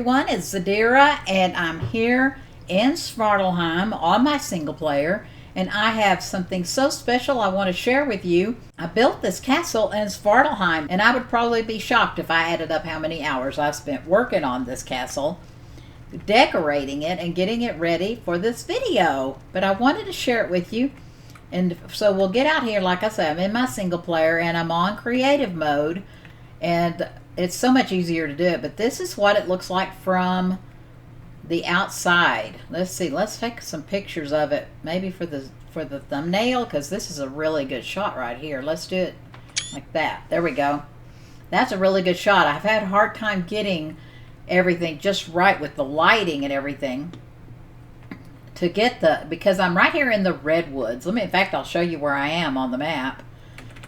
everyone, it's Zadira and I'm here in Svartalfheim on my single player, and I have something so special I want to share with you. I built this castle in Svartalfheim, and I would probably be shocked if I added up how many hours I've spent working on this castle, decorating it and getting it ready for this video. But I wanted to share it with you, and so we'll get out here. Like I said, I'm in my single player and I'm on creative mode, and it's so much easier to do it. But this is what it looks like from the outside. Let's see, let's take some pictures of it, maybe for the thumbnail, because this is a really good shot right here. Let's do it like that. There we go. That's a really good shot. I've had a hard time getting everything just right with the lighting and everything to get because I'm right here in the redwoods. In fact, I'll show you where I am on the map.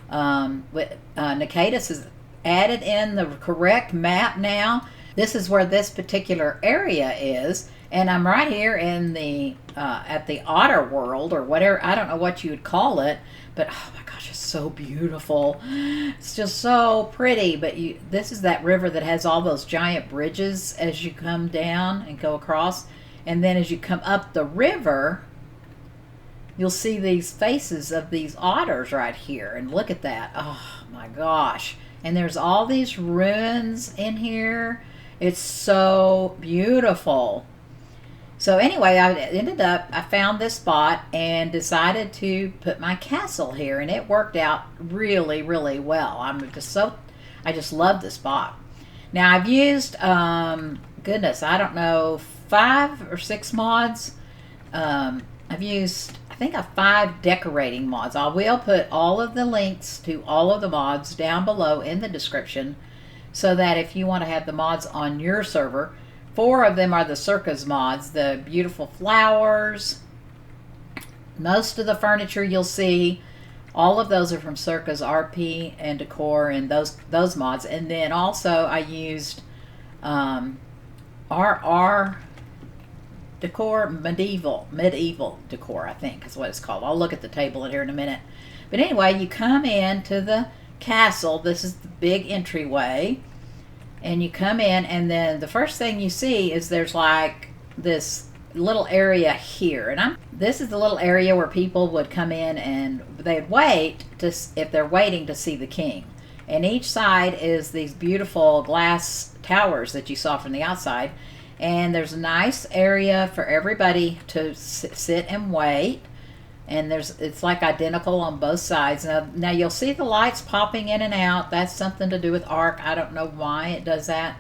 Nicatus has added in the correct map now. This is where this particular area is, and I'm right here in the at the otter world, or whatever. I don't know what you would call it, but oh my gosh, it's so beautiful. It's just so pretty. But this is that river that has all those giant bridges as you come down and go across, and then as you come up the river, you'll see these faces of these otters right here, and look at that. Oh my gosh. And there's all these ruins in here. It's so beautiful. So anyway, I found this spot and decided to put my castle here, and it worked out really, really well. I just love the spot. Now I've used, goodness, I don't know, 5 or 6 mods. I've used, I think, 5 decorating mods. I will put all of the links to all of the mods down below in the description, so that if you want to have the mods on your server. 4 of them are the Circus mods, the beautiful flowers. Most of the furniture you'll see, all of those are from Circus RP and Decor and those mods. And then also I used RR Decor, medieval decor, I think is what it's called. I'll look at the table here in a minute. But anyway, you come into the castle. This is the big entryway, and you come in, and then the first thing you see is there's like this little area here, and this is the little area where people would come in and they'd wait if they're waiting to see the king. And each side is these beautiful glass towers that you saw from the outside. And there's a nice area for everybody to sit and wait. And it's like identical on both sides. Now you'll see the lights popping in and out. That's something to do with Arc. I don't know why it does that.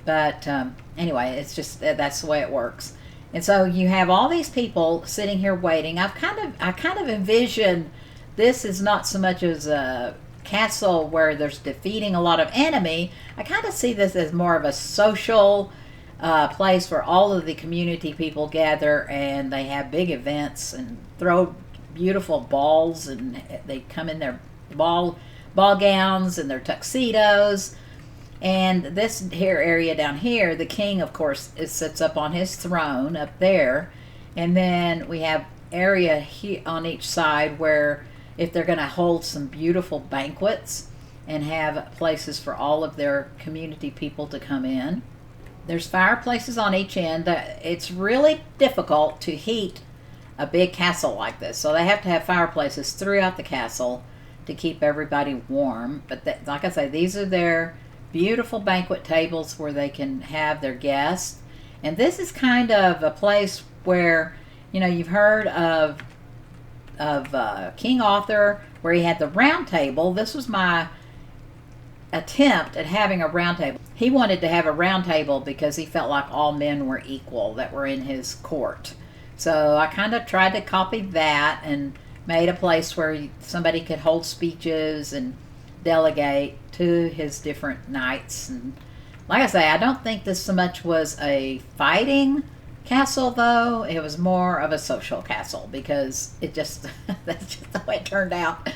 But anyway, it's just, that's the way it works. And so you have all these people sitting here waiting. I kind of envision this is not so much as a castle where there's defeating a lot of enemy. I kind of see this as more of a social place where all of the community people gather, and they have big events and throw beautiful balls, and they come in their ball gowns and their tuxedos. And this here area down here, the king, of course, sits up on his throne up there. And then we have area here on each side where if they're going to hold some beautiful banquets and have places for all of their community people to come in. There's fireplaces on each end. It's really difficult to heat a big castle like this, so they have to have fireplaces throughout the castle to keep everybody warm. But like I say, these are their beautiful banquet tables where they can have their guests. And this is kind of a place where, you've heard of King Arthur, where he had the round table. This was my attempt at having a round table. He wanted to have a round table because he felt like all men were equal that were in his court. So I kind of tried to copy that and made a place where somebody could hold speeches and delegate to his different knights. And like I say, I don't think this so much was a fighting castle, though. It was more of a social castle, because it just that's just the way it turned out.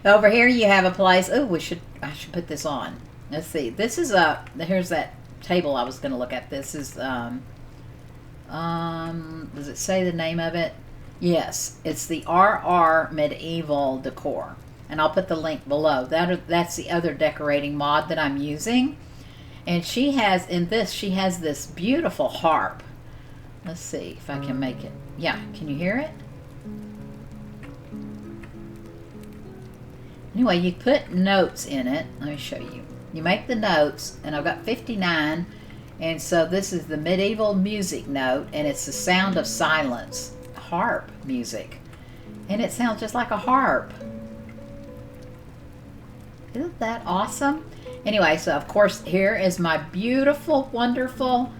Over here you have a place. Oh, I should put this on. Let's see. This is here's that table I was going to look at. This is does it say the name of it? Yes, it's the RR Medieval Decor, and I'll put the link below. That's the other decorating mod that I'm using. And she has, she has this beautiful harp. Let's see if I can make it. Yeah, can you hear it? Anyway, you put notes in it. Let me show you. You make the notes, and I've got 59. And so this is the medieval music note, and it's the sound of silence. Harp music. And it sounds just like a harp. Isn't that awesome? Anyway, so of course here is my beautiful, wonderful,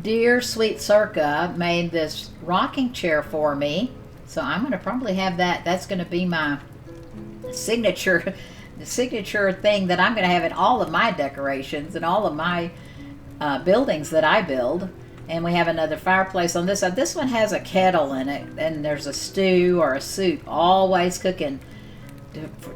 dear sweet Circa made this rocking chair for me. So I'm going to probably have that. That's going to be my signature, the signature thing that I'm going to have in all of my decorations and all of my buildings that I build. And we have another fireplace on this side. This one has a kettle in it, and there's a stew or a soup always cooking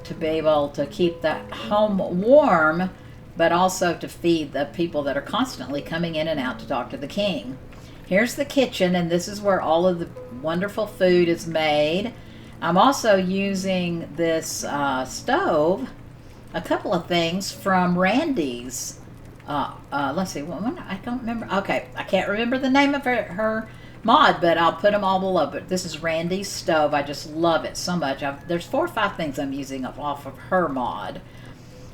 to be able to keep the home warm, but also to feed the people that are constantly coming in and out to talk to the king. Here's the kitchen, and this is where all of the wonderful food is made. I'm also using this stove, a couple of things from Randy's. Let's see, I don't remember. Okay, I can't remember the name of her mod, but I'll put them all below. But this is Randy's stove. I just love it so much. There's 4 or 5 things I'm using off of her mod.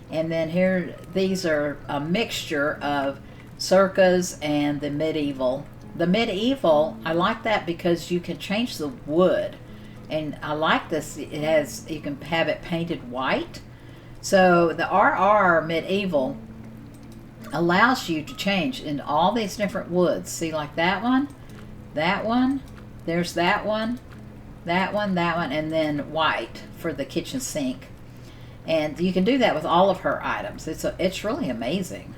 And then here, these are a mixture of Circas and the medieval. The medieval, I like that because you can change the wood. And I like this, you can have it painted white. So the RR medieval allows you to change in all these different woods. See, like that one, there's that one, and then white for the kitchen sink. And you can do that with all of her items. It's really amazing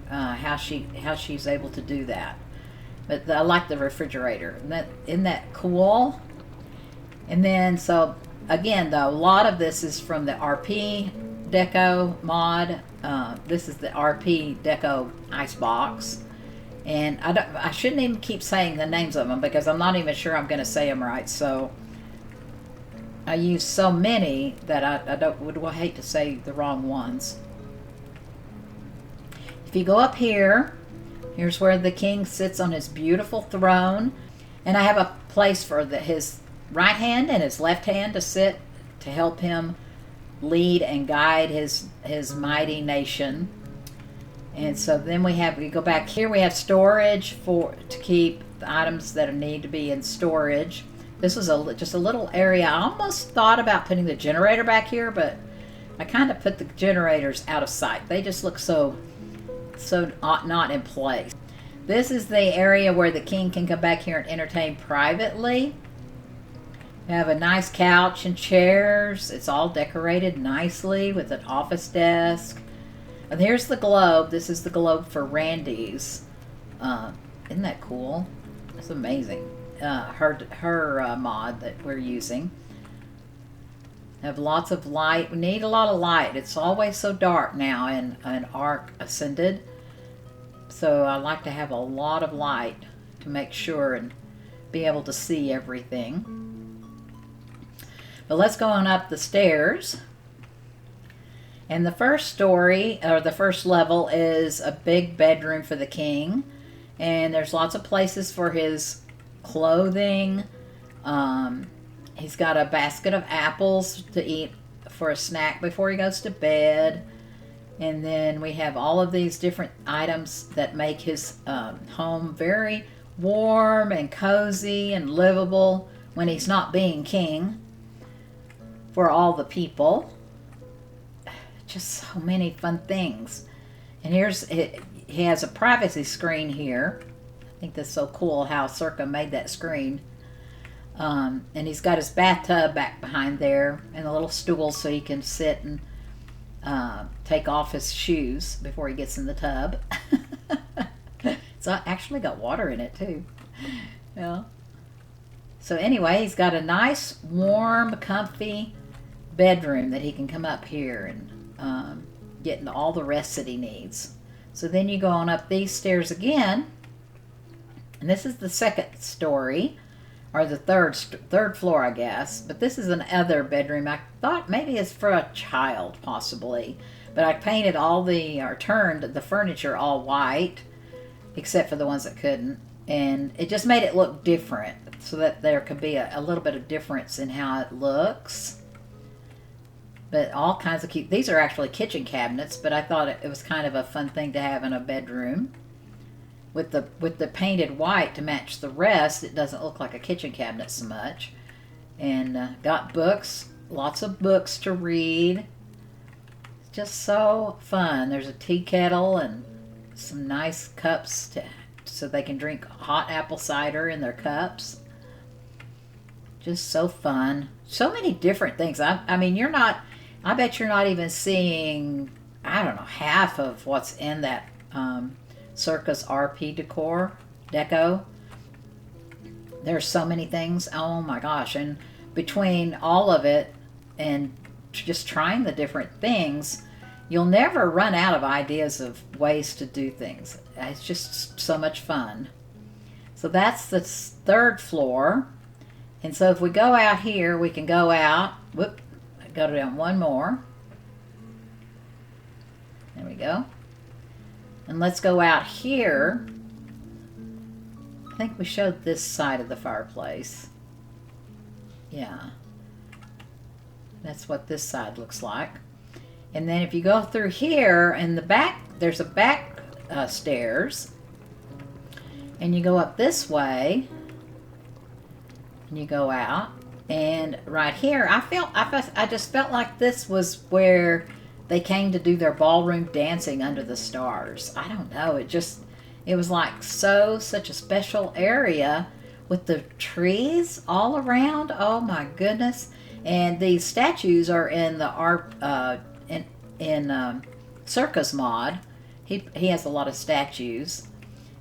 how she's able to do that. But I like the refrigerator. Isn't that cool? And then, so again, though, a lot of this is from the RP Deco mod. This is the RP Deco Icebox. And I shouldn't even keep saying the names of them because I'm not even sure I'm going to say them right. So I use so many that I would hate to say the wrong ones. If you go up here, here's where the king sits on his beautiful throne. And I have a place for his right hand and his left hand to sit to help him lead and guide his mighty nation. And so then we go back here, we have storage to keep the items that need to be in storage. This was just a little area. I almost thought about putting the generator back here, but I kind of put the generators out of sight. They just look so not in place. This is the area where the king can come back here and entertain privately. We have a nice couch and chairs. It's all decorated nicely with an office desk. And here's the globe. This is the globe for Randy's. Isn't that cool? That's amazing. Her mod that we're using. Have lots of light. We need a lot of light. It's always so dark now in Ark Ascended. So I like to have a lot of light to make sure and be able to see everything. But let's go on up the stairs. And the first story, or the first level, is a big bedroom for the king. And there's lots of places for his clothing. He's got a basket of apples to eat for a snack before he goes to bed. And then we have all of these different items that make his home very warm and cozy and livable when he's not being king for all the people. Just so many fun things. And he has a privacy screen here. I think that's so cool how Circa made that screen. And he's got his bathtub back behind there and a little stool so he can sit and take off his shoes before he gets in the tub. It's actually got water in it too. Yeah. So anyway, he's got a nice, warm, comfy bedroom that he can come up here and get all the rest that he needs. So then you go on up these stairs again, and this is the second story, or the third floor, I guess. But this is another bedroom. I thought maybe it's for a child, possibly. But I painted or turned the furniture all white, except for the ones that couldn't. And it just made it look different, so that there could be a little bit of difference in how it looks. But all kinds of cute, these are actually kitchen cabinets, but I thought it was kind of a fun thing to have in a bedroom. With the painted white to match the rest, it doesn't look like a kitchen cabinet so much. And got books, lots of books to read. It's just so fun. There's a tea kettle and some nice cups so they can drink hot apple cider in their cups. Just so fun. So many different things. I mean, I bet you're not even seeing, I don't know, half of what's in that Circus RP deco. There's so many things. Oh my gosh. And between all of it and just trying the different things, you'll never run out of ideas of ways to do things. It's just so much fun. So that's the third floor. And so if we go out here, we can go out. Whoop. Go down one more. There we go. And let's go out here. I think we showed this side of the fireplace. Yeah. That's what this side looks like. And then if you go through here, in the back, there's a back stairs. And you go up this way. And you go out. And right here, I just felt like this was where they came to do their ballroom dancing under the stars. I don't know. It was like such a special area with the trees all around. Oh my goodness. And these statues are in the Circus mod. He has a lot of statues.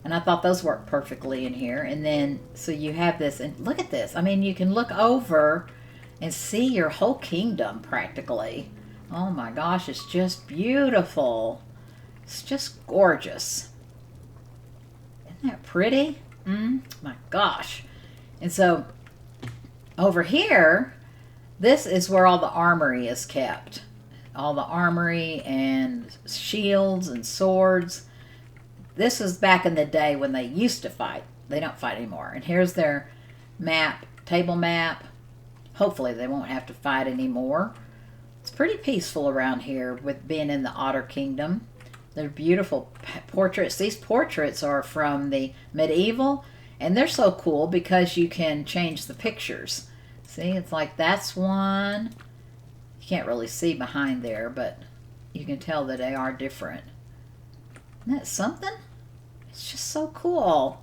And I thought those worked perfectly in here. And then, so you have this, and look at this. I mean, you can look over and see your whole kingdom practically. Oh my gosh, it's just beautiful. It's just gorgeous. Isn't that pretty? My gosh. And so, over here, this is where all the armory is kept. All the armory and shields and swords. This was back in the day when they used to fight. They don't fight anymore. And here's their map, table map. Hopefully they won't have to fight anymore. It's pretty peaceful around here with being in the Otter Kingdom. They're beautiful portraits. These portraits are from the medieval, and they're so cool because you can change the pictures. See, it's like that's one. You can't really see behind there, but you can tell that they are different. Isn't that something? It's just so cool.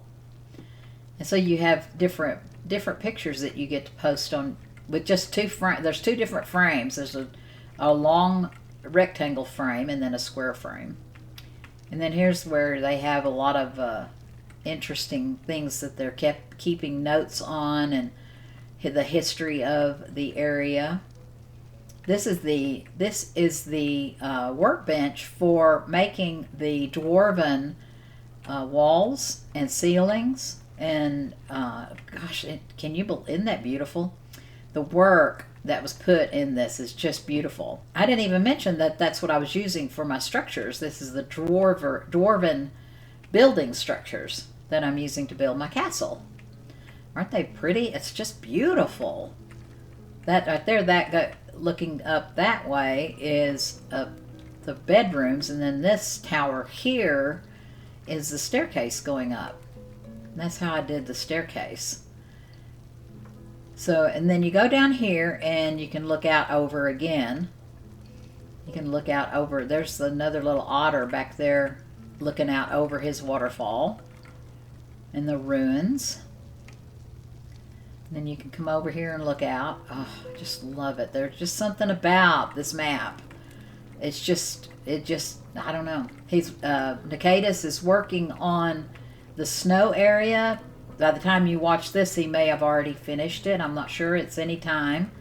And so you have different pictures that you get to post on with just there's two different frames. There's a long rectangle frame and then a square frame. And then here's where they have a lot of interesting things that they're keeping notes on, and the history of the area. This is the workbench for making the dwarven walls and ceilings. And gosh, isn't that beautiful? The work that was put in this is just beautiful. I didn't even mention that that's what I was using for my structures. This is the Dwarven Building Structures that I'm using to build my castle. Aren't they pretty? It's just beautiful. That right there, looking up that way is the bedrooms, and then this tower here is the staircase going up. And that's how I did the staircase. So, and then you go down here and you can look out over again. You can look out over, there's another little otter back there looking out over his waterfall and the ruins. And then you can come over here and look out. Oh, I just love it. There's just something about this map. I don't know. Nicatus is working on the snow area. By the time you watch this, he may have already finished it. I'm not sure. It's any time.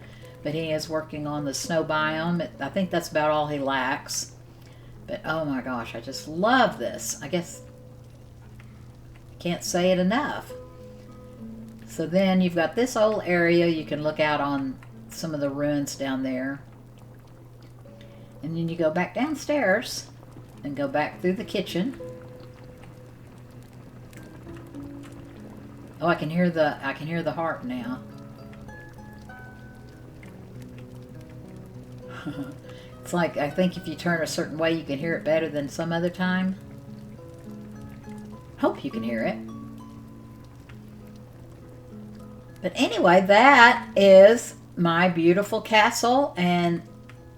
But he is working on the snow biome. I think that's about all he lacks. But oh my gosh, I just love this. I guess can't say it enough. So then you've got this whole area. You can look out on some of the ruins down there. And then you go back downstairs and go back through the kitchen. Oh, I can hear the harp now. It's like, I think if you turn a certain way, you can hear it better than some other time. Hope you can hear it. But anyway, that is my beautiful castle, and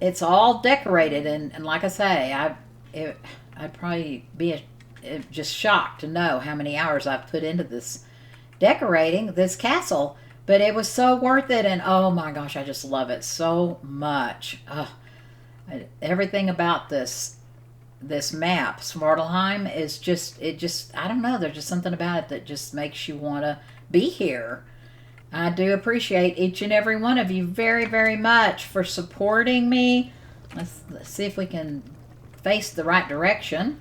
it's all decorated. And like I say, I'd probably be just shocked to know how many hours I've put into this decorating this castle. But it was so worth it, and oh my gosh, I just love it so much. Everything about this map, Svartalfheim, is just, I don't know, there's just something about it that just makes you want to be here. I do appreciate each and every one of you very, very much for supporting me. Let's see if we can face the right direction.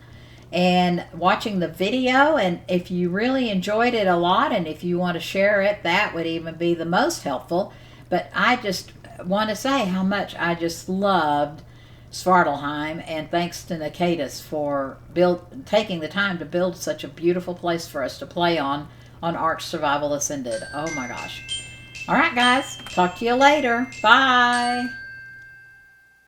And watching the video, and if you really enjoyed it a lot, and if you want to share it, that would even be the most helpful. But I just want to say how much I just loved Svartalfheim, and thanks to Nakatus for taking the time to build such a beautiful place for us to play on Ark Survival Ascended. Oh my gosh. Alright guys, talk to you later. Bye.